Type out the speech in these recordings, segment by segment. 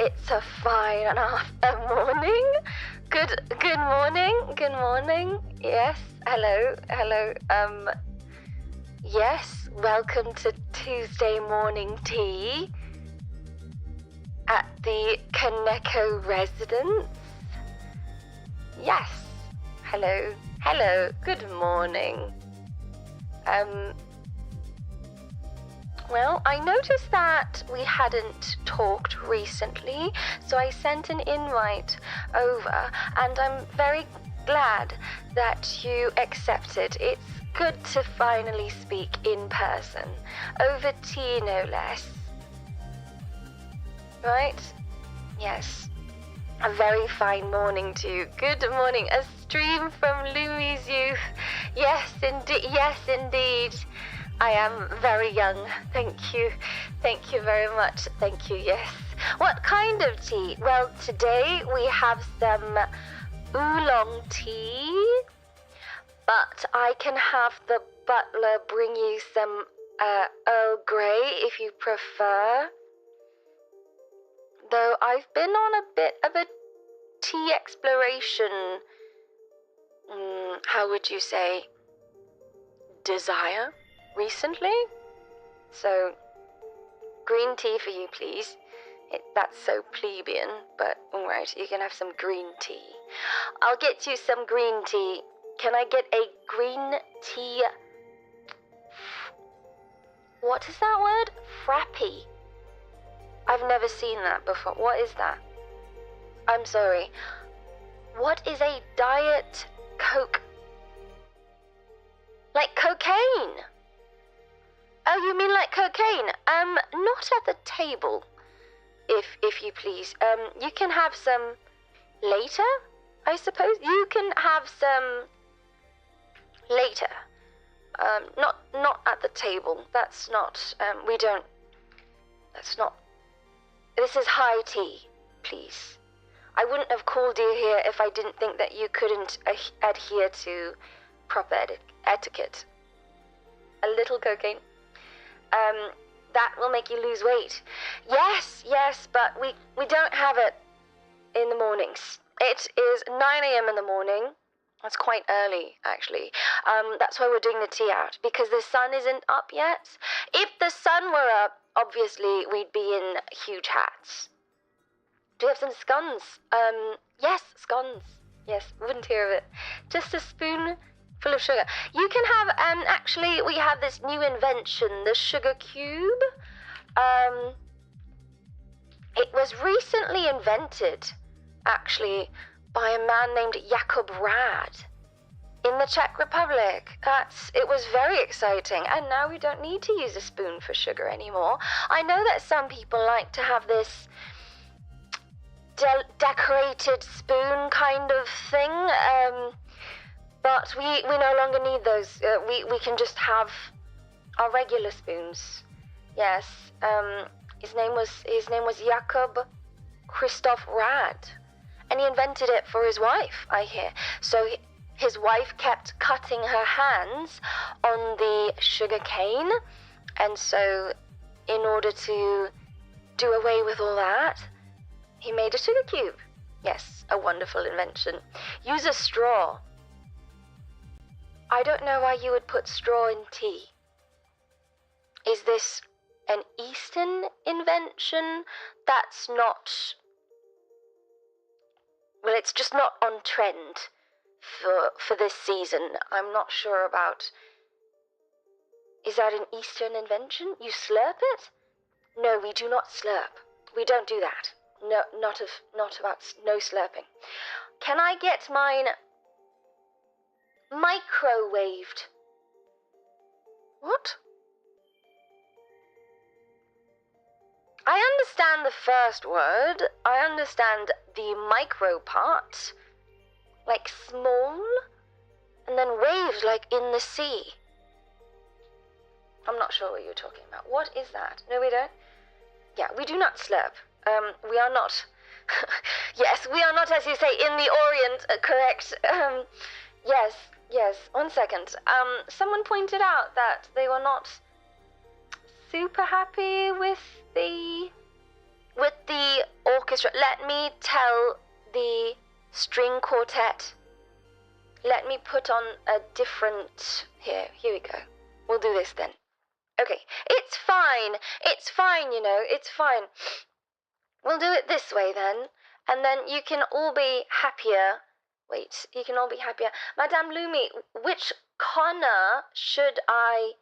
it's a fine morning. Good morning. Yes, hello. Yes, welcome to Tuesday morning tea at the Kaneko residence. Yes, hello, good morning. Well, I noticed that we hadn't talked recently, so I sent an invite over, and I'm very glad that you accepted. It's good to finally speak in person, over tea no less. Right? Yes. A very fine morning to you. Good morning. A stream from Lumi's youth. Yes, indeed. I am very young. Thank you very much. Thank you, yes. What kind of tea? Well, today we have some oolong tea, but I can have the butler bring you some Earl Grey if you prefer. Though I've been on a bit of a tea exploration, how would you say, desire recently? So, green tea for you, please. That's so plebeian, but alright, you can have some green tea. I'll get you some green tea. Can I get a green tea? What is that word? Frappy. I've never seen that before. What is that? I'm sorry. What is a diet Coke? Like cocaine? Oh, you mean like cocaine? Not at the table, if you please. You can have some later, I suppose. You can have some later. Not at the table. That's not, that's not. This is high tea, please. I wouldn't have called you here if I didn't think that you couldn't adhere to proper etiquette. A little cocaine. That will make you lose weight. Yes, but we don't have it in the mornings. It is 9 a.m. in the morning. That's quite early, actually. That's why we're doing the tea out, because the sun isn't up yet. If the sun were up, obviously we'd be in huge hats. Do you have some scones? Yes, scones. Yes, wouldn't hear of it. Just a spoon full of sugar. You can have, actually, we have this new invention, the sugar cube. It was recently invented, actually, by a man named Jakob Rad in the Czech Republic. It was very exciting, and now we don't need to use a spoon for sugar anymore. I know that some people like to have this decorated spoon kind of thing, but we no longer need those. We can just have our regular spoons. Yes. His name was Jakob Christoph Rad, and he invented it for his wife, I hear. So his wife kept cutting her hands on the sugar cane, and so in order to do away with all that, he made a sugar cube. Yes, a wonderful invention. Use a straw. I don't know why you would put straw in tea. Is this an Eastern invention that's not... Well, it's just not on trend for this season. I'm not sure about... Is that an Eastern invention? You slurp it? No, we do not slurp. We don't do that. No, not about no slurping. Can I get mine microwaved? What? I understand the first word. I understand the micro part, like small, and then waves like in the sea. I'm not sure what you're talking about. What is that? No, we don't. Yeah, we do not slurp. We are not. Yes, we are not, as you say, in the Orient. Correct. Yes. 1 second. Someone pointed out that they were not super happy with the orchestra. Let me tell the string quartet. Let me put on a different... Here we go. We'll do this then. Okay, it's fine, you know, it's fine. We'll do it this way then, and then you can all be happier. Wait, you can all be happier. Madame Lumi, which corner should I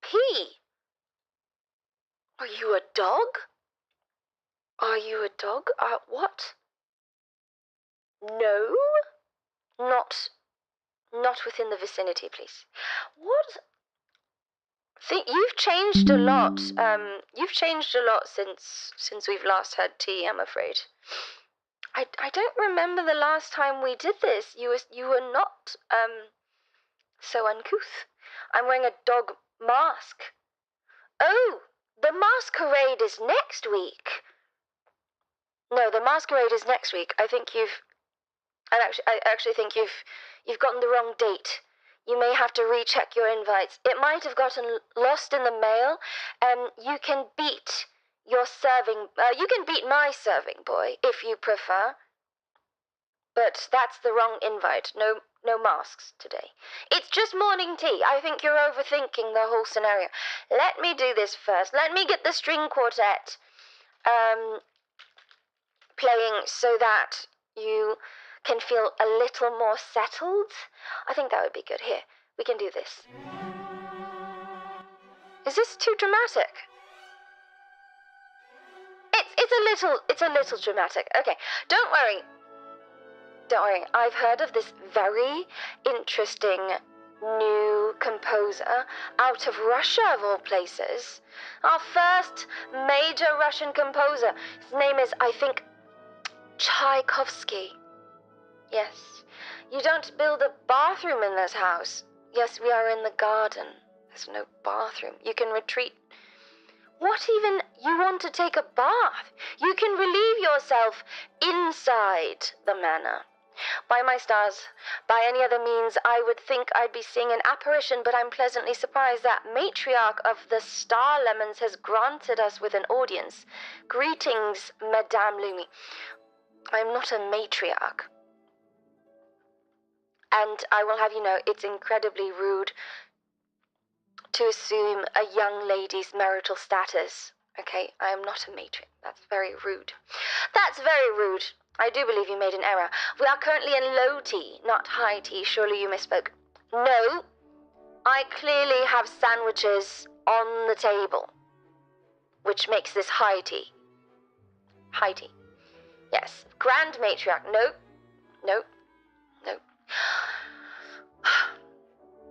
pee? Are you a dog? Are you a dog? What? No? Not within the vicinity, please. What? You've changed a lot. You've changed a lot since we've last had tea, I'm afraid. I don't remember the last time we did this. You were not so uncouth. I'm wearing a dog mask. Oh, the masquerade is next week. No, the masquerade is next week. I actually think you've gotten the wrong date. You may have to recheck your invites. It might have gotten lost in the mail. You can beat my serving boy if you prefer. But that's the wrong invite. No masks today. It's just morning tea. I think you're overthinking the whole scenario. Let me do this first. Let me get the string quartet playing so that you can feel a little more settled. I think that would be good. Here, we can do this. Is this too dramatic? It's a little dramatic. Okay, don't worry. I've heard of this very interesting new composer out of Russia, of all places. Our first major Russian composer. His name is, I think, Tchaikovsky. Yes. You don't build a bathroom in this house. Yes, we are in the garden. There's no bathroom. You can retreat. What even? You want to take a bath? You can relieve yourself inside the manor. By my stars, by any other means, I would think I'd be seeing an apparition, but I'm pleasantly surprised that matriarch of the Star Lemons has granted us with an audience. Greetings, Madame Lumi. I'm not a matriarch. And I will have you know, it's incredibly rude to assume a young lady's marital status. Okay, I am not a matriarch. That's very rude. That's very rude. I do believe you made an error. We are currently in low tea, not high tea. Surely you misspoke. No, I clearly have sandwiches on the table, which makes this high tea. High tea. Yes. Grand matriarch. No.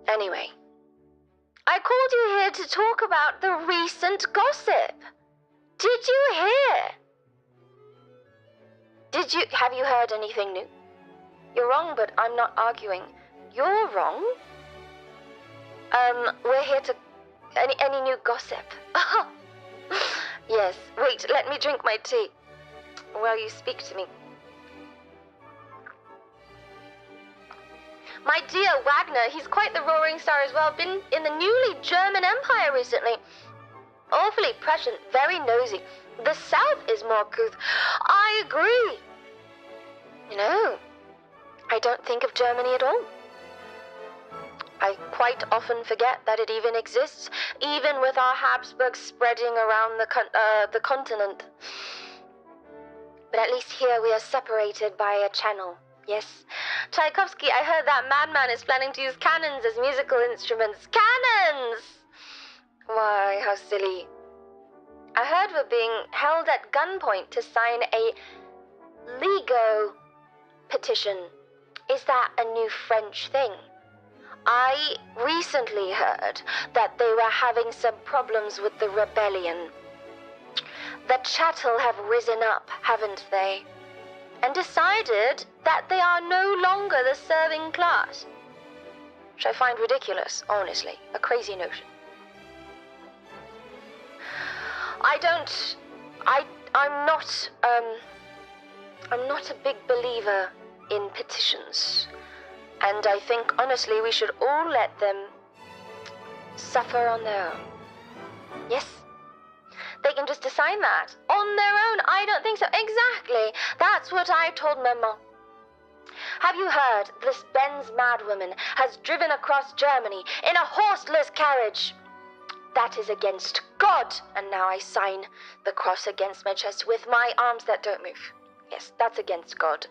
Anyway, I called you here to talk about the recent gossip. Did you hear? Have you heard anything new? You're wrong, but I'm not arguing. You're wrong? We're here to... Any new gossip? Yes, wait, let me drink my tea while you speak to me. My dear Wagner, he's quite the roaring star as well. Been in the newly German Empire recently. Awfully prescient, very nosy. The South is more couth. I agree. You know, I don't think of Germany at all. I quite often forget that it even exists, even with our Habsburgs spreading around the continent. But at least here we are separated by a channel. Yes. Tchaikovsky, I heard that madman is planning to use cannons as musical instruments. Cannons! Why, how silly. I heard we're being held at gunpoint to sign a Lego petition. Is that a new French thing? I recently heard that they were having some problems with the rebellion. The chattel have risen up, haven't they? And decided that they are no longer the serving class. Which I find ridiculous, honestly. A crazy notion. I'm not a big believer in petitions. And I think, honestly, we should all let them suffer on their own. Yes, they can just decide that on their own. I don't think so. Exactly. That's what I told Maman. Have you heard this Benz madwoman has driven across Germany in a horseless carriage? That is against God. And now I sign the cross against my chest with my arms that don't move. Yes, that's against God.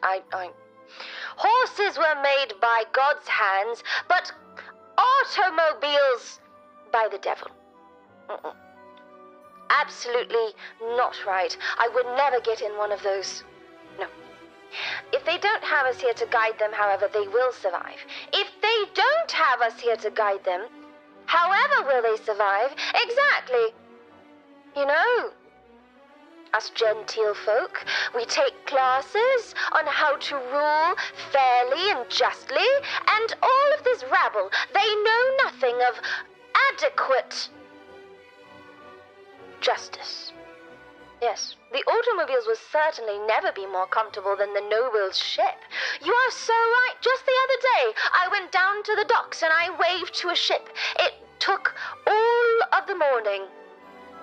Horses were made by God's hands, but automobiles by the devil. Absolutely not right. I would never get in one of those. No. If they don't have us here to guide them, however, they will survive. If they don't have us here to guide them, however will they survive? Exactly. You know, us genteel folk, we take classes on how to rule fairly and justly, and all of this rabble, they know nothing of adequate justice. Yes, the automobiles will certainly never be more comfortable than the Noble's ship. You are so right. Just the other day, I went down to the docks and I waved to a ship. It took all of the morning.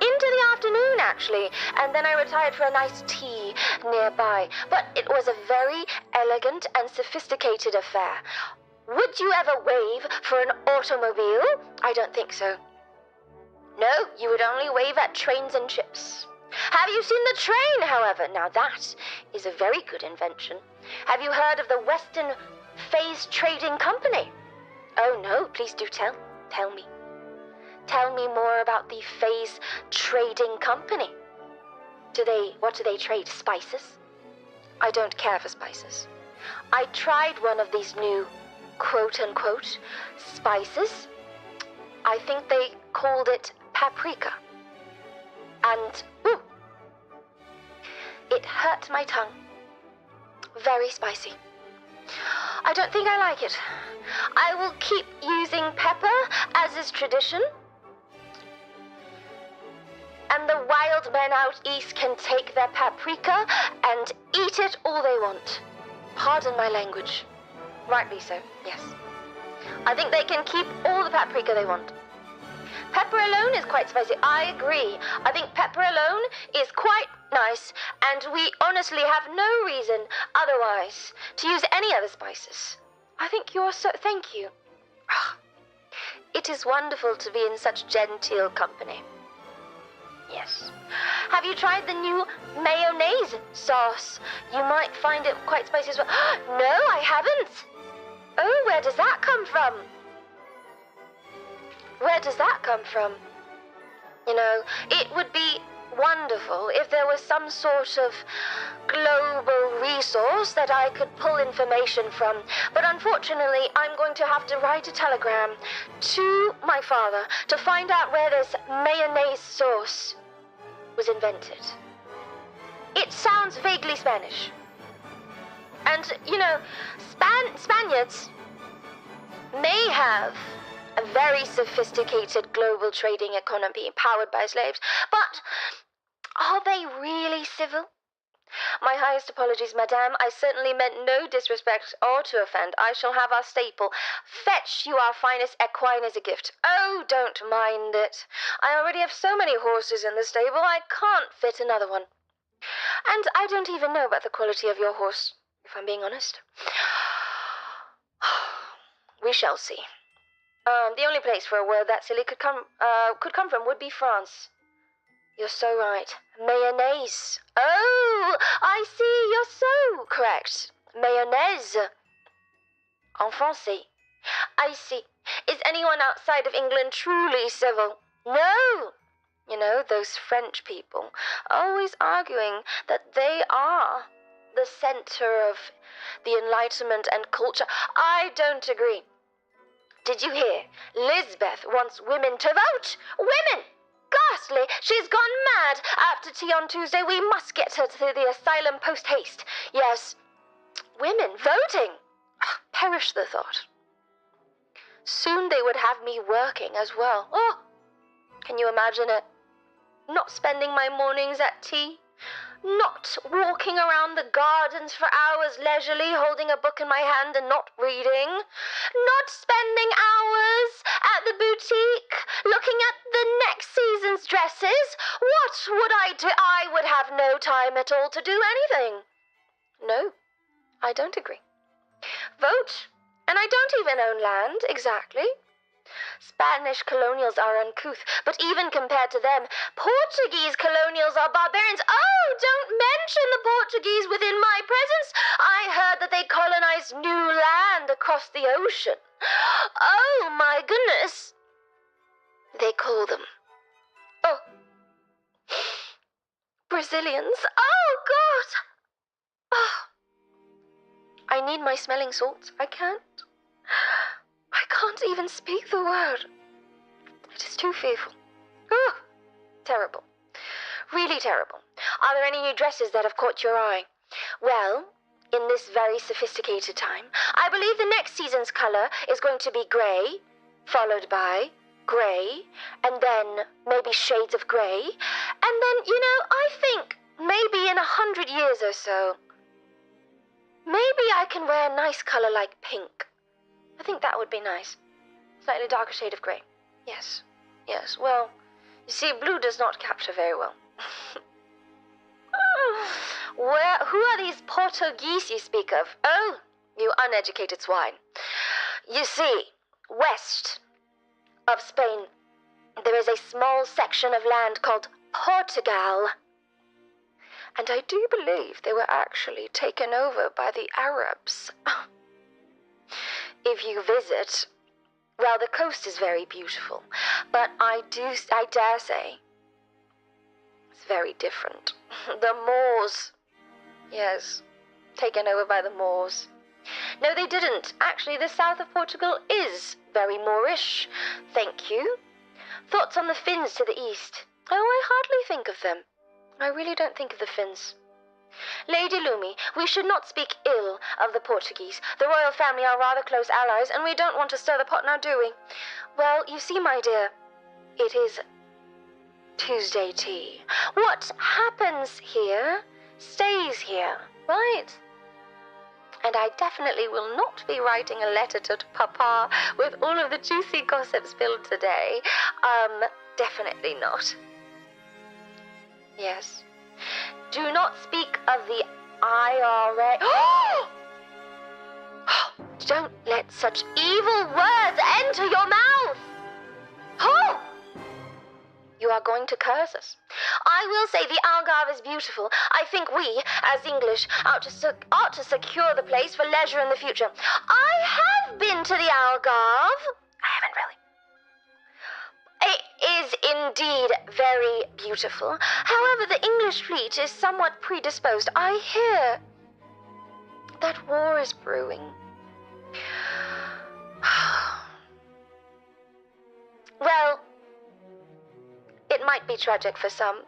Into the afternoon, actually, and then I retired for a nice tea nearby. But it was a very elegant and sophisticated affair. Would you ever wave for an automobile? I don't think so. No, you would only wave at trains and ships. Have you seen the train, however? Now that is a very good invention. Have you heard of the Western Phase Trading Company? Oh no, please do tell me. Tell me more about the Phase Trading Company. What do they trade? Spices? I don't care for spices. I tried one of these new quote-unquote spices. I think they called it paprika. And, it hurt my tongue. Very spicy. I don't think I like it. I will keep using pepper, as is tradition. And the wild men out east can take their paprika and eat it all they want. Pardon my language. Rightly so, yes. I think they can keep all the paprika they want. Pepper alone is quite spicy. I agree. I think pepper alone is quite nice, and we honestly have no reason otherwise to use any other spices. I think you are so... Thank you. It is wonderful to be in such genteel company. Yes. Have you tried the new mayonnaise sauce? You might find it quite spicy as well. No, I haven't. Oh, where does that come from? Where does that come from? You know, it would be wonderful if there was some sort of global resource that I could pull information from. But unfortunately, I'm going to have to write a telegram to my father to find out where this mayonnaise sauce was invented. It sounds vaguely Spanish. And, you know, Spaniards may have a very sophisticated global trading economy powered by slaves, but are they really civil? My highest apologies, madame. I certainly meant no disrespect or to offend. I shall have our staple. Fetch you our finest equine as a gift. Oh, don't mind it. I already have so many horses in the stable, I can't fit another one. And I don't even know about the quality of your horse, if I'm being honest. We shall see. The only place for a word that silly could come from would be France. You're so right. Mayonnaise. Oh, I see. You're so correct. Mayonnaise. En français. I see. Is anyone outside of England truly civil? No. You know, those French people always arguing that they are the center of the Enlightenment and culture. I don't agree. Did you hear? Lisbeth wants women to vote. Women! Ghastly! She's gone mad! After tea on Tuesday, we must get her to the asylum post-haste. Yes, women voting! Perish the thought. Soon they would have me working as well. Oh, can you imagine it? Not spending my mornings at tea. Not walking around the gardens for hours leisurely, holding a book in my hand and not reading. Not spending hours at at the boutique, looking at the next season's dresses. What would I do? I would have no time at all to do anything. No, I don't agree. Vote, and I don't even own land, exactly. Spanish colonials are uncouth, but even compared to them, Portuguese colonials are barbarians. Oh, don't mention the Portuguese within my presence. I heard that they colonized new land across the ocean. Oh, my goodness. They call them, oh, Brazilians. Oh, God. Oh. I need my smelling salts. I can't even speak the word. It is too fearful. Oh, terrible. Really terrible. Are there any new dresses that have caught your eye? Well, in this very sophisticated time, I believe the next season's color is going to be grey, followed by grey, and then maybe shades of grey, and then, I think maybe in 100 years or so, maybe I can wear a nice color like pink. I think that would be nice. Slightly darker shade of grey. Yes. Well, you see, blue does not capture very well. Who are these Portuguese you speak of? Oh, you uneducated swine. You see, west of Spain, there is a small section of land called Portugal. And I do believe they were actually taken over by the Arabs. If you visit, well, the coast is very beautiful, but I dare say, it's very different. The Moors, yes, taken over by the Moors. No, they didn't. Actually, the south of Portugal is very Moorish. Thank you. Thoughts on the Finns to the east? Oh, I hardly think of them. I really don't think of the Finns. Lady Lumi, we should not speak ill of the Portuguese. The royal family are rather close allies, and we don't want to stir the pot now, do we? Well, you see, my dear, it is Tuesday tea. What happens here stays here, right? And I definitely will not be writing a letter to Papa with all of the juicy gossip spilled today. Definitely not. Yes. Do not speak of the IRA. Don't let such evil words enter your mouth. Oh! You are going to curse us. I will say the Algarve is beautiful. I think we, as English, ought to secure the place for leisure in the future. I have been to the Algarve. I haven't really. It is indeed very beautiful. However, the English fleet is somewhat predisposed. I hear that war is brewing. Well, it might be tragic for some,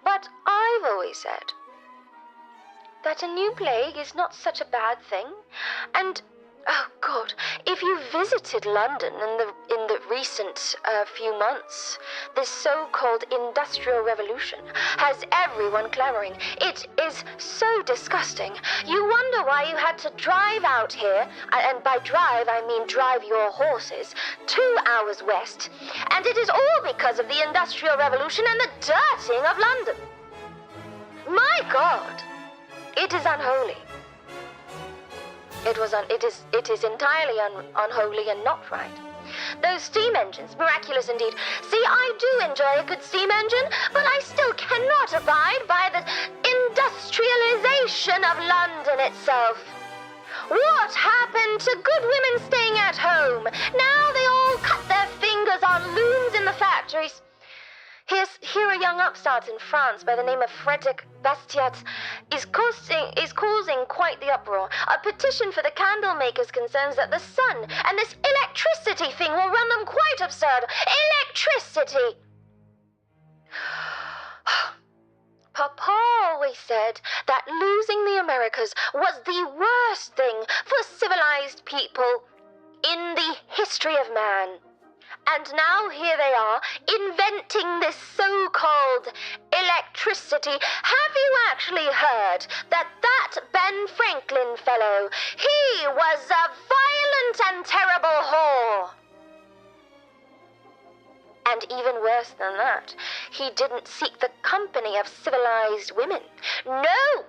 but I've always said that a new plague is not such a bad thing, and oh God, if you visited London in the recent few months, this so-called Industrial Revolution has everyone clamoring. It is so disgusting. You wonder why you had to drive out here, and by drive I mean drive your horses, 2 hours west, and it is all because of the Industrial Revolution and the dirtying of London. My God, it is unholy. It is entirely unholy and not right. Those steam engines, miraculous indeed. See, I do enjoy a good steam engine, but I still cannot abide by the industrialization of London itself. What happened to good women staying at home? Now they all cut their fingers on looms in the factories. Here a young upstart in France by the name of Frederick Bastiat is causing quite the uproar. A petition for the candle makers concerns that the sun and this electricity thing will run them quite absurd. Electricity! Papa always said that losing the Americas was the worst thing for civilized people in the history of man. And now here they are, inventing this so-called electricity. Have you actually heard that Ben Franklin fellow, he was a violent and terrible whore? And even worse than that, he didn't seek the company of civilized women. No!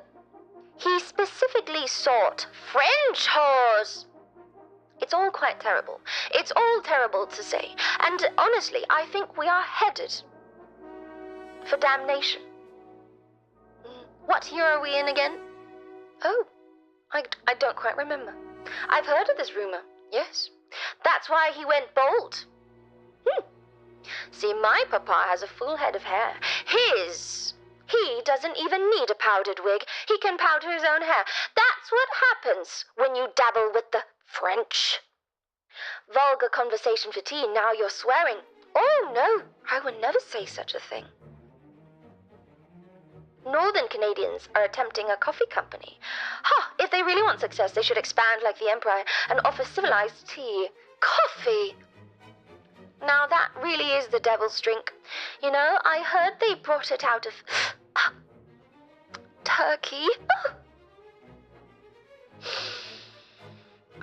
He specifically sought French whores. It's all quite terrible. It's all terrible to say. And honestly, I think we are headed for damnation. What year are we in again? Oh, I don't quite remember. I've heard of this rumor, yes. That's why he went bald. See, my papa has a full head of hair. He doesn't even need a powdered wig. He can powder his own hair. That's what happens when you dabble with the French. Vulgar conversation for tea, now you're swearing. Oh, no, I would never say such a thing. Northern Canadians are attempting a coffee company. If they really want success, they should expand like the Emperor and offer civilized tea. Coffee! Now that really is the devil's drink. You know, I heard they brought it out of Turkey.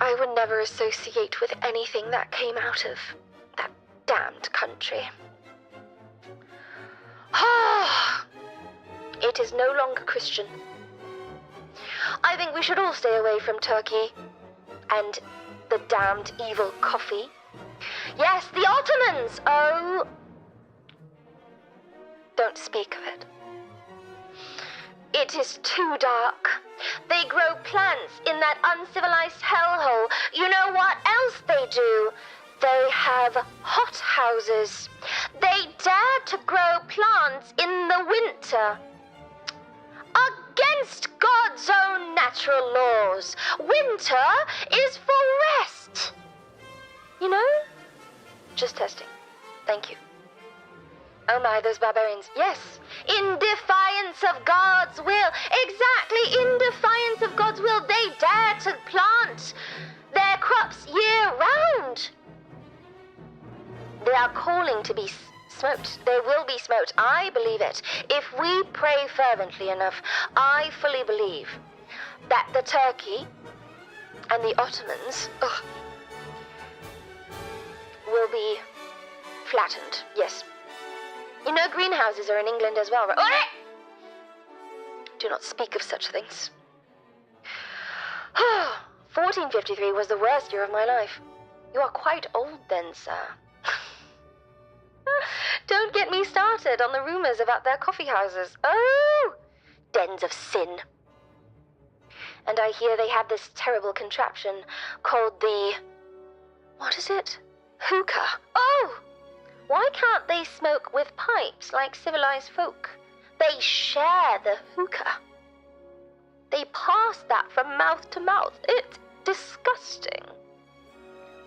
I would never associate with anything that came out of that damned country. It is no longer Christian. I think we should all stay away from Turkey and the damned evil coffee. Yes, the Ottomans! Oh! Don't speak of it. It is too dark. They grow plants in that uncivilized hellhole. You know what else they do? They have hot houses. They dare to grow plants in the winter. Against God's own natural laws. Winter is for rest. You know? Just testing. Thank you. Oh my, those barbarians. Yes, in defiance of God's will. Exactly, in defiance of God's will, they dare to plant their crops year-round. They are calling to be smoked. They will be smoked. I believe it. If we pray fervently enough, I fully believe that the Turkey and the Ottomans will be flattened. Yes. You know, greenhouses are in England as well, right? Do not speak of such things. 1453 was the worst year of my life. You are quite old then, sir. Don't get me started on the rumors about their coffee houses. Oh, dens of sin. And I hear they have this terrible contraption called the... what is it? Hookah. Oh! Why can't they smoke with pipes like civilized folk? They share the hookah. They pass that from mouth to mouth. It's disgusting.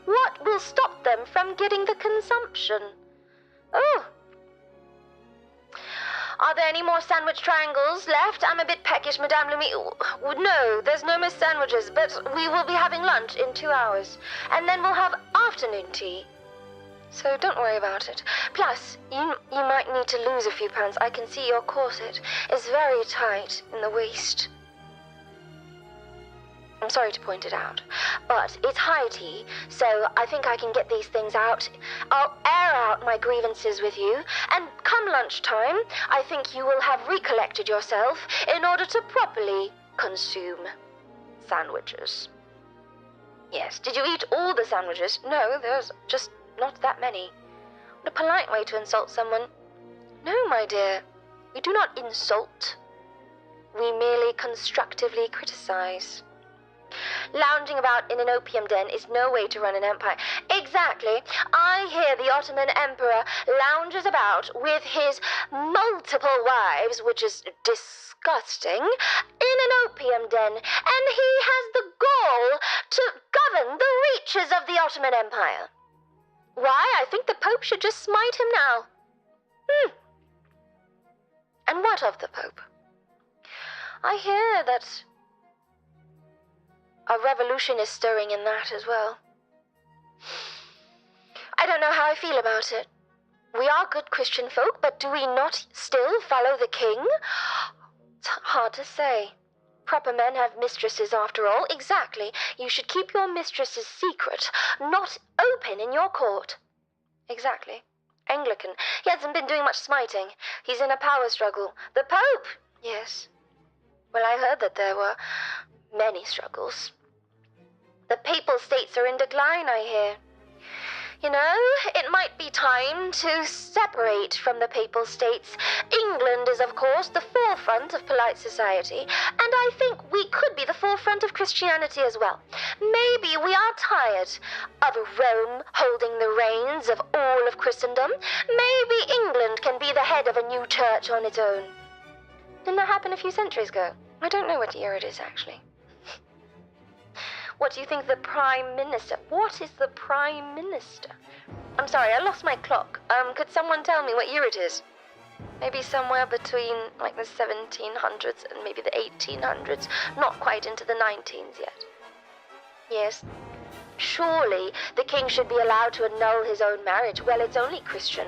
What will stop them from getting the consumption? Oh. Are there any more sandwich triangles left? I'm a bit peckish, Madame Lumi. No, there's no more sandwiches, but we will be having lunch in 2 hours. And then we'll have afternoon tea. So don't worry about it. Plus, you might need to lose a few pounds. I can see your corset is very tight in the waist. I'm sorry to point it out, but it's high tea, so I think I can get these things out. I'll air out my grievances with you, and come lunchtime, I think you will have recollected yourself in order to properly consume sandwiches. Yes, did you eat all the sandwiches? No, there's just not that many. What a polite way to insult someone. No, my dear, we do not insult. We merely constructively criticize. Lounging about in an opium den is no way to run an empire. Exactly. I hear the Ottoman Emperor lounges about with his multiple wives, which is disgusting, in an opium den, and he has the gall to govern the reaches of the Ottoman Empire. Why, I think the Pope should just smite him now. And what of the Pope? I hear that a revolution is stirring in that as well. I don't know how I feel about it. We are good Christian folk, but do we not still follow the king? It's hard to say. Proper men have mistresses after all. Exactly. You should keep your mistresses secret, not open in your court. Exactly. Anglican. He hasn't been doing much smiting. He's in a power struggle. The Pope? Yes. Well, I heard that there were many struggles. The Papal States are in decline, I hear. You know, it might be time to separate from the Papal States. England is, of course, the forefront of polite society, and I think we could be the forefront of Christianity as well. Maybe we are tired of Rome holding the reins of all of Christendom. Maybe England can be the head of a new church on its own. Didn't that happen a few centuries ago? I don't know what year it is, actually. What do you think the Prime Minister? What is the Prime Minister? I'm sorry, I lost my clock. Could someone tell me what year it is? Maybe somewhere between, like, the 1700s and maybe the 1800s. Not quite into the 19s yet. Yes. Surely the king should be allowed to annul his own marriage. Well, it's only Christian.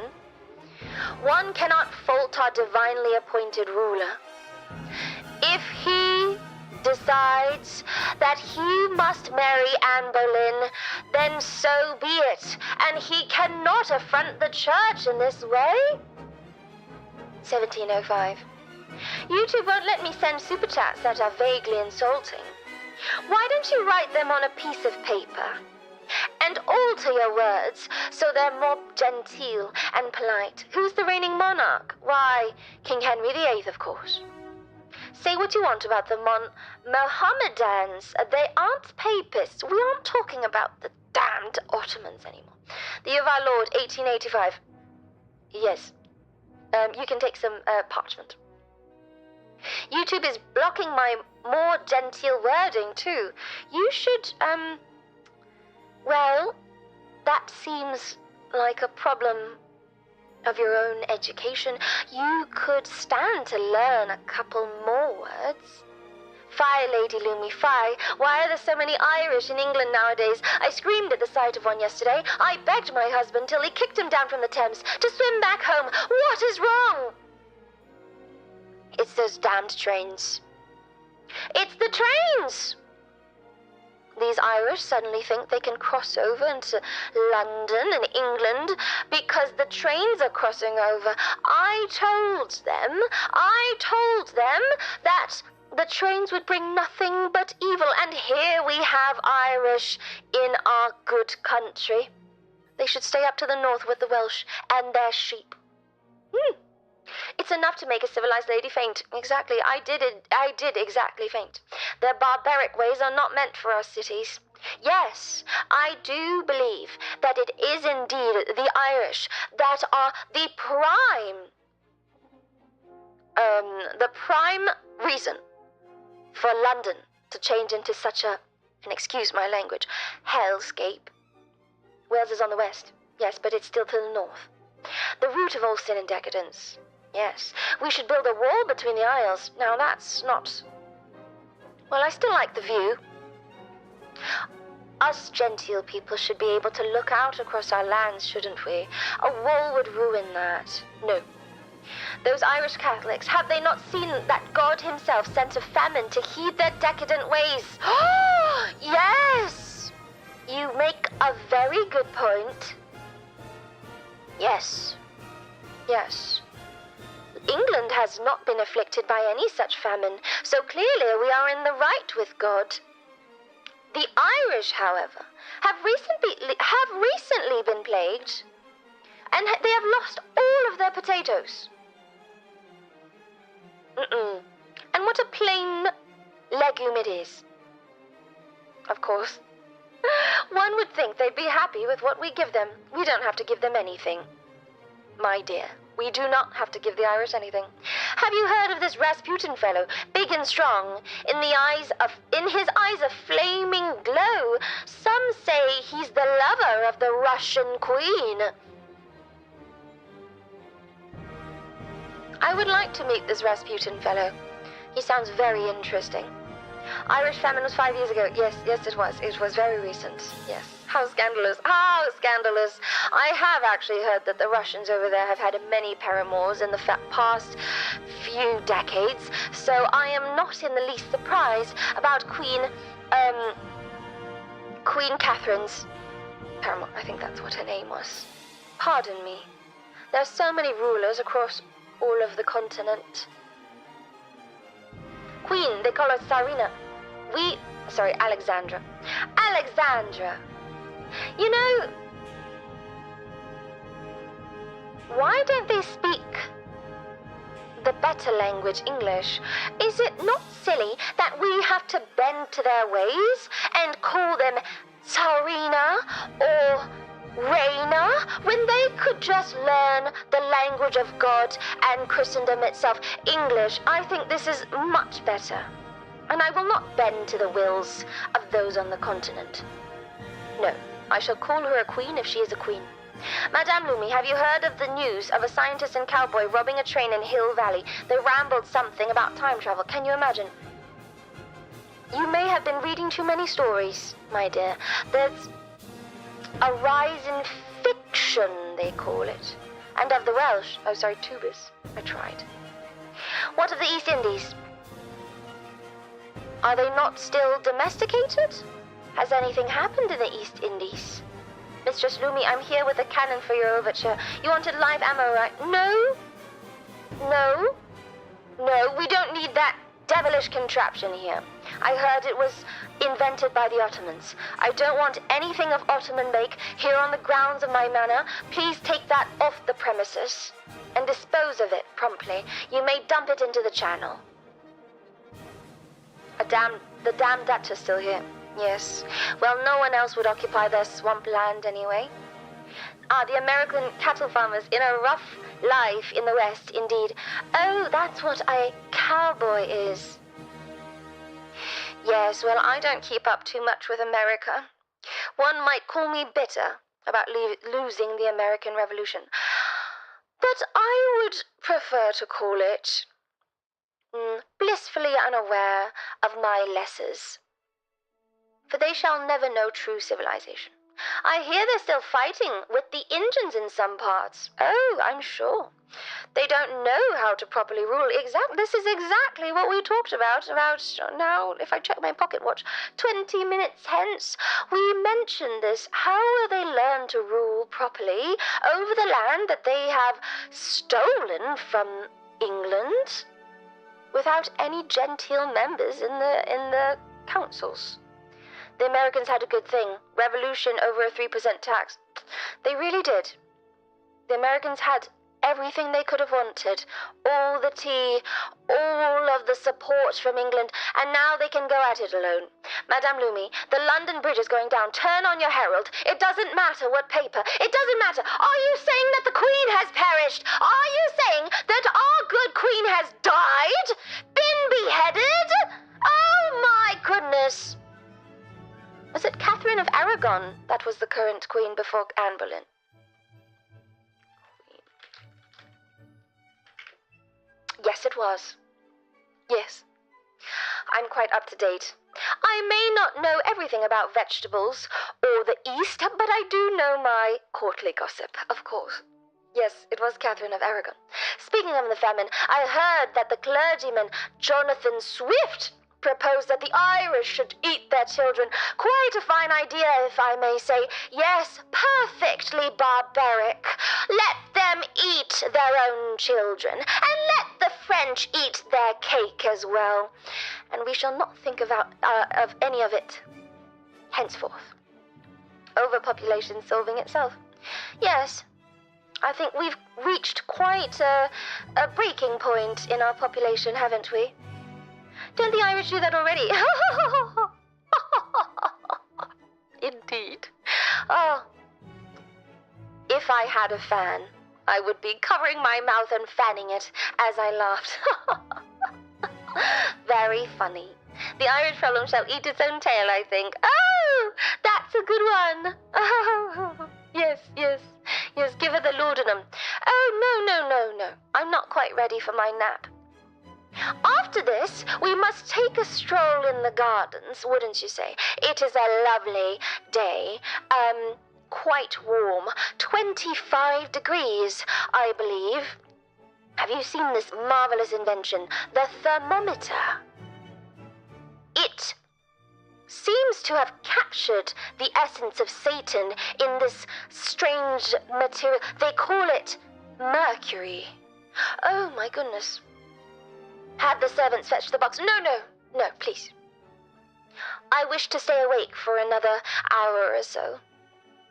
One cannot fault our divinely appointed ruler. If he decides that he must marry Anne Boleyn, then so be it, and he cannot affront the church in this way. 1705. YouTube won't let me send super chats that are vaguely insulting. Why don't you write them on a piece of paper and alter your words so they're more genteel and polite? Who's the reigning monarch? Why, King Henry VIII, of course. Say what you want about the Mohammedans. They aren't papists. We aren't talking about the damned Ottomans anymore. The year of our Lord, 1885. Yes. You can take some parchment. YouTube is blocking my more genteel wording, too. You should, well, that seems like a problem of your own education. You could stand to learn a couple more words. Fie, Lady Lumi, fie. Why are there so many Irish in England nowadays? I screamed at the sight of one yesterday. I begged my husband till he kicked him down from the Thames to swim back home. What is wrong? It's those damned trains. It's the trains! These Irish suddenly think they can cross over into London and England because the trains are crossing over. I told them that the trains would bring nothing but evil, and here we have Irish in our good country. They should stay up to the north with the Welsh and their sheep. It's enough to make a civilized lady faint. Exactly, I did exactly faint. Their barbaric ways are not meant for our cities. Yes, I do believe that it is indeed the Irish that are the prime reason for London to change into such and excuse my language, hellscape. Wales is on the west, yes, but it's still to the north. The root of all sin and decadence. Yes, we should build a wall between the isles. Now that's not... Well, I still like the view. Us genteel people should be able to look out across our lands, shouldn't we? A wall would ruin that. No. Those Irish Catholics, have they not seen that God himself sent a famine to heed their decadent ways? Yes! You make a very good point. Yes. Yes. England has not been afflicted by any such famine, so clearly we are in the right with God. The Irish, however, have recently been plagued, and they have lost all of their potatoes. And what a plain legume it is. Of course. One would think they'd be happy with what we give them. We don't have to give them anything. My dear, we do not have to give the Irish anything. Have you heard of this Rasputin fellow, big and strong, in his eyes a flaming glow? Some say he's the lover of the Russian queen. I would like to meet this Rasputin fellow. He sounds very interesting. Irish famine was 5 years ago. Yes, it was. It was very recent. Yes. How scandalous. How scandalous. I have actually heard that the Russians over there have had many paramours in the past few decades, so I am not in the least surprised about Queen Catherine's paramour. I think that's what her name was. Pardon me. There are so many rulers across all of the continent. Queen, they call her Tsarina. Alexandra. Alexandra! You know, why don't they speak the better language, English? Is it not silly that we have to bend to their ways and call them Tsarina or Reina when they could just learn the language of God and Christendom itself? English, I think this is much better. And I will not bend to the wills of those on the continent. No, I shall call her a queen if she is a queen. Madame Lumi, have you heard of the news of a scientist and cowboy robbing a train in Hill Valley? They rambled something about time travel. Can you imagine? You may have been reading too many stories, my dear. There's a rise in fiction, they call it. And of the Welsh. Oh, sorry, tubers. I tried. What of the East Indies? Are they not still domesticated? Has anything happened in the East Indies? Mistress Lumi, I'm here with a cannon for your overture. You wanted live ammo, right? No, we don't need that devilish contraption here. I heard it was invented by the Ottomans. I don't want anything of Ottoman make here on the grounds of my manor. Please take that off the premises and dispose of it promptly. You may dump it into the channel. The damned Dutch are still here. Yes. Well, no one else would occupy their swamp land anyway. The American cattle farmers in a rough life in the West, indeed. Oh, that's what a cowboy is. Yes, well, I don't keep up too much with America. One might call me bitter about losing the American Revolution. But I would prefer to call it blissfully unaware of my lessers. For they shall never know true civilization. I hear they're still fighting with the Indians in some parts. Oh, I'm sure. They don't know how to properly rule. This is exactly what we talked about now, if I check my pocket watch, 20 minutes hence. We mentioned this. How will they learn to rule properly over the land that they have stolen from England without any genteel members in the councils? The Americans had a good thing. Revolution over a 3% tax. They really did. The Americans had everything they could have wanted. All the tea, all of the support from England, and now they can go at it alone. Madame Lumi, the London Bridge is going down. Turn on your herald. It doesn't matter what paper. It doesn't matter. Are you saying that the Queen has perished? Are you saying that our good Queen has died? Been beheaded? Oh my goodness. Was it Catherine of Aragon that was the current queen before Anne Boleyn? Yes, it was. Yes. I'm quite up to date. I may not know everything about vegetables or the East, but I do know my courtly gossip, of course. Yes, it was Catherine of Aragon. Speaking of the famine, I heard that the clergyman Jonathan Swift proposed that the Irish should eat their children. Quite a fine idea, if I may say. Yes, perfectly barbaric. Let them eat their own children, and let the French eat their cake as well. And we shall not think of any of it henceforth. Overpopulation solving itself. Yes, I think we've reached quite a breaking point in our population, haven't we? Don't the Irish do that already? Indeed. Oh, if I had a fan, I would be covering my mouth and fanning it as I laughed. Very funny. The Irish problem shall eat its own tail, I think. Oh, that's a good one. Oh, yes. Yes, give her the laudanum. Oh, no. I'm not quite ready for my nap. After this, we must take a stroll in the gardens, wouldn't you say? It is a lovely day. Quite warm. 25 degrees, I believe. Have you seen this marvelous invention, the thermometer? It seems to have captured the essence of Satan in this strange material. They call it Mercury. Oh, my goodness. Have the servants fetch the box. No, please. I wish to stay awake for another hour or so.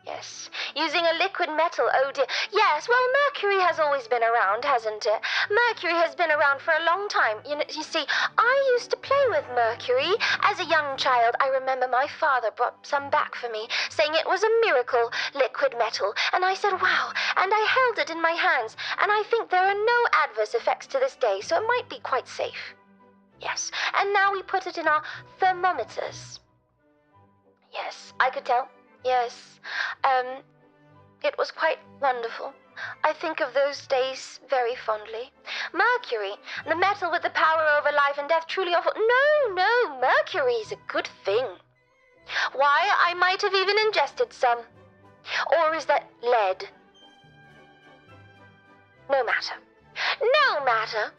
Yes, using a liquid metal, oh dear. Yes, well, Mercury has always been around, hasn't it? Mercury has been around for a long time. You see, I used to play with Mercury. As a young child, I remember my father brought some back for me, saying it was a miracle liquid metal. And I said, wow, and I held it in my hands. And I think there are no adverse effects to this day, so it might be quite safe. Yes, and now we put it in our thermometers. Yes, I could tell. Yes, it was quite wonderful. I think of those days very fondly. Mercury, the metal with the power over life and death, truly awful. No, Mercury's a good thing. Why, I might have even ingested some. Or is that lead? No matter.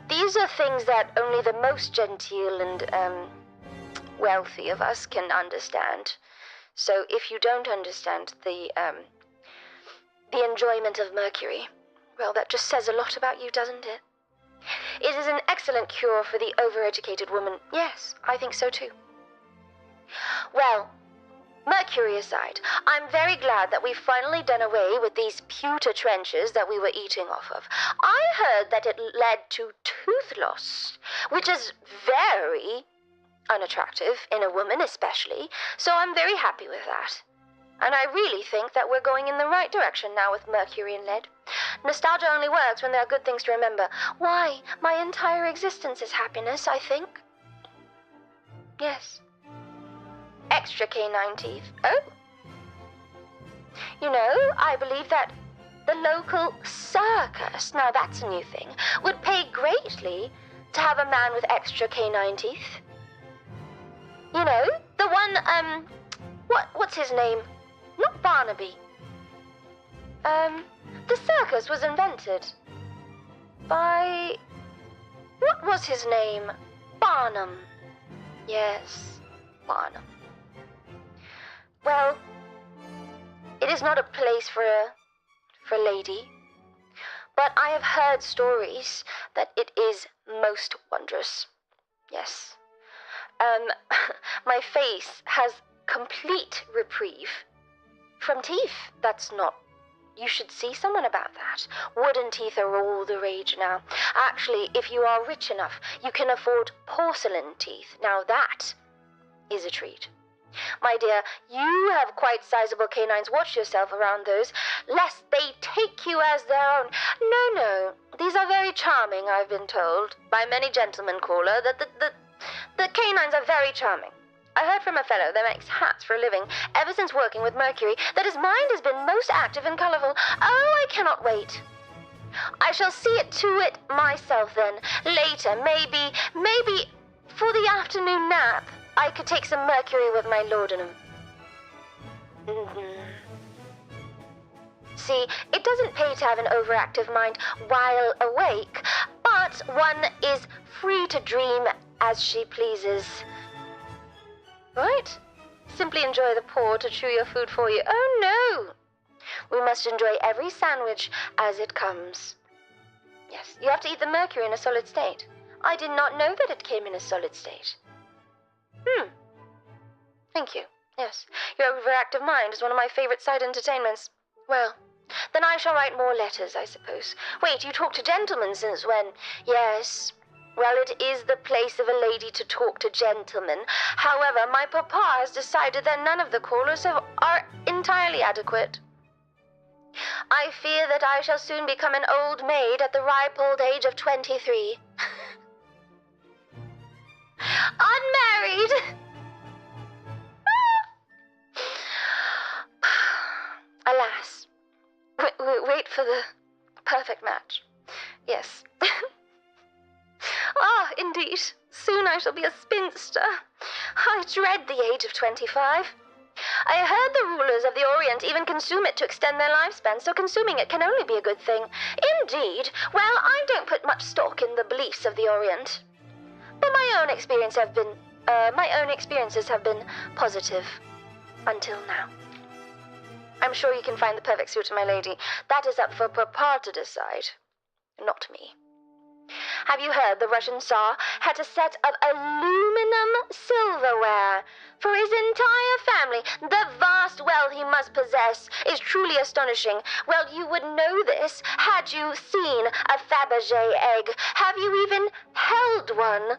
These are things that only the most genteel and, wealthy of us can understand. So if you don't understand the enjoyment of Mercury, well, that just says a lot about you, doesn't it? It is an excellent cure for the overeducated woman. Yes, I think so too. Well, Mercury aside, I'm very glad that we've finally done away with these pewter trenches that we were eating off of. I heard that it led to tooth loss, which is very unattractive, in a woman especially, so I'm very happy with that. And I really think that we're going in the right direction now with Mercury and lead. Nostalgia only works when there are good things to remember. Why, my entire existence is happiness, I think. Yes. Extra canine teeth. Oh. I believe that the local circus, now that's a new thing, would pay greatly to have a man with extra canine teeth. The one, what's his name? Not Barnaby. The circus was invented by, what was his name? Barnum. Yes, Barnum. Well, it is not a place for a lady, but I have heard stories that it is most wondrous. Yes. My face has complete reprieve from teeth. That's not... You should see someone about that. Wooden teeth are all the rage now. Actually, if you are rich enough, you can afford porcelain teeth. Now that is a treat. My dear, you have quite sizable canines. Watch yourself around those, lest they take you as their own. No, these are very charming, I've been told, by many gentlemen caller, that the canines are very charming. I heard from a fellow that makes hats for a living, ever since working with Mercury, that his mind has been most active and colorful. Oh, I cannot wait. I shall see it to it myself then. Later, maybe for the afternoon nap, I could take some Mercury with my laudanum. See, it doesn't pay to have an overactive mind while awake, but one is free to dream as she pleases. Right? Simply enjoy the poor to chew your food for you. Oh, no! We must enjoy every sandwich as it comes. Yes, you have to eat the Mercury in a solid state. I did not know that it came in a solid state. Thank you. Yes, your overactive mind is one of my favorite side entertainments. Well, then I shall write more letters, I suppose. Wait, you talk to gentlemen since when? Yes. Well, it is the place of a lady to talk to gentlemen. However, my papa has decided that none of the callers are entirely adequate. I fear that I shall soon become an old maid at the ripe old age of 23. Unmarried! Alas. Wait for the perfect match. Yes. Ah, indeed. Soon I shall be a spinster. I dread the age of 25. I heard the rulers of the Orient even consume it to extend their lifespan, so consuming it can only be a good thing. Indeed. Well, I don't put much stock in the beliefs of the Orient. But my own experiences have been positive until now. I'm sure you can find the perfect suit, my lady. That is up for Papa to decide, not me. Have you heard the Russian Tsar had a set of aluminum silverware for his entire family? The vast wealth he must possess is truly astonishing. Well, you would know this had you seen a Fabergé egg. Have you even held one?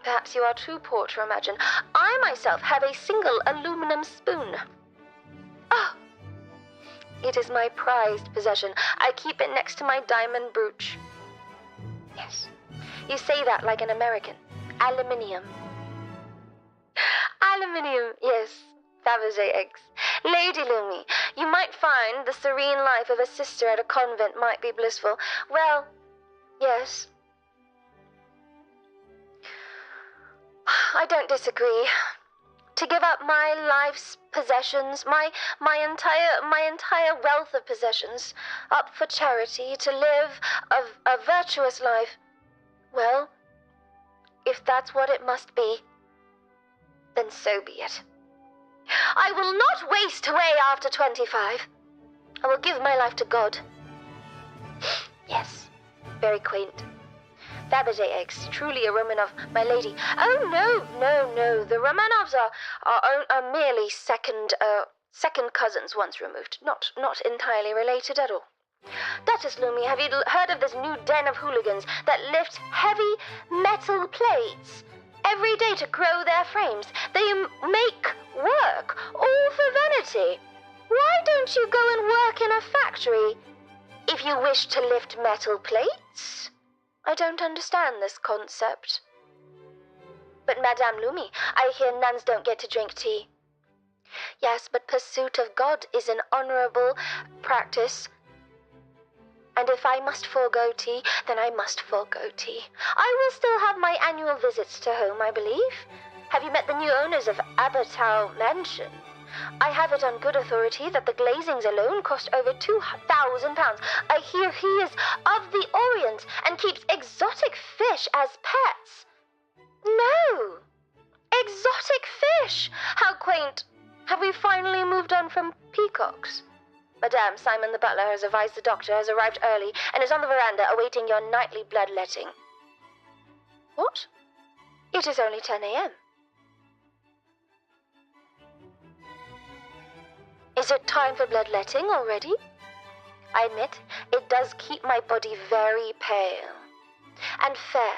Perhaps you are too poor to imagine. I myself have a single aluminum spoon. Oh, it is my prized possession. I keep it next to my diamond brooch. Yes, you say that like an American. Aluminium. Aluminium, yes. Fabergé eggs. Lady Lumi, you might find the serene life of a sister at a convent might be blissful. Well, yes. I don't disagree. To give up my life's possessions, my entire wealth of possessions, up for charity, to live a virtuous life. Well, if that's what it must be, then so be it. I will not waste away after 25. I will give my life to God. Yes, very quaint. Fabergé eggs, truly a Romanov, my lady. Oh, no. The Romanovs are merely second cousins once removed. Not entirely related at all. Duchess Lumi, have you heard of this new den of hooligans that lift heavy metal plates every day to grow their frames? They make work, all for vanity. Why don't you go and work in a factory if you wish to lift metal plates? I don't understand this concept. But Madame Lumi, I hear nuns don't get to drink tea. Yes, but pursuit of God is an honorable practice. And if I must forego tea, then I must forego tea. I will still have my annual visits to home, I believe. Have you met the new owners of Abertow Mansion? I have it on good authority that the glazings alone cost over £2,000. I hear he is of the Orient and keeps exotic fish as pets. No! Exotic fish! How quaint! Have we finally moved on from peacocks? Madame, Simon the butler has advised the doctor has arrived early and is on the veranda awaiting your nightly bloodletting. What? It is only 10 a.m. Is it time for bloodletting already? I admit, it does keep my body very pale and fair.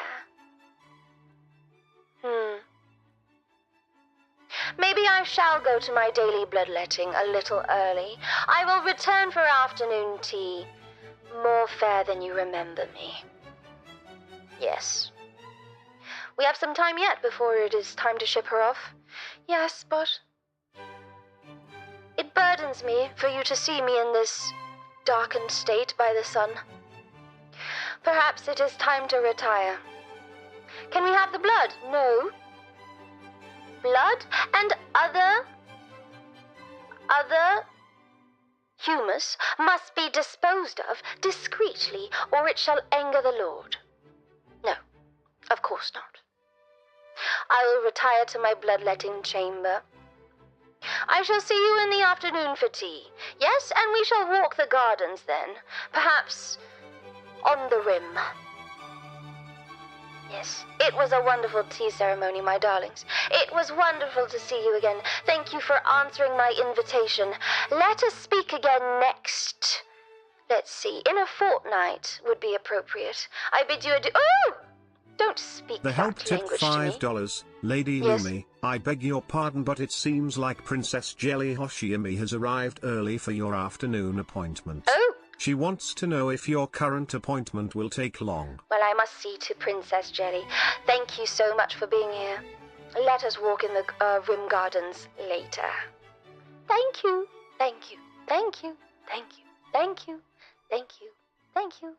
Maybe I shall go to my daily bloodletting a little early. I will return for afternoon tea. More fair than you remember me. Yes. We have some time yet before it is time to ship her off. Yes, but it burdens me for you to see me in this darkened state by the sun. Perhaps it is time to retire. Can we have the blood? No. Blood and other humus must be disposed of discreetly, or it shall anger the Lord. No, of course not. I will retire to my bloodletting chamber. I shall see you in the afternoon for tea. Yes, and we shall walk the gardens then. Perhaps on the rim. Yes, it was a wonderful tea ceremony, my darlings. It was wonderful to see you again. Thank you for answering my invitation. Let us speak again next. Let's see, in a fortnight would be appropriate. I bid you adieu. Oh! Don't speak The help that tip language to me. $5. Lady Yes? Lumi, I beg your pardon, but it seems like Princess Jelly Hoshiami has arrived early for your afternoon appointment. Oh! She wants to know if your current appointment will take long. Well, I must see to Princess Jelly. Thank you so much for being here. Let us walk in the rim gardens later. Thank you. Thank you. Thank you. Thank you. Thank you. Thank you. Thank you.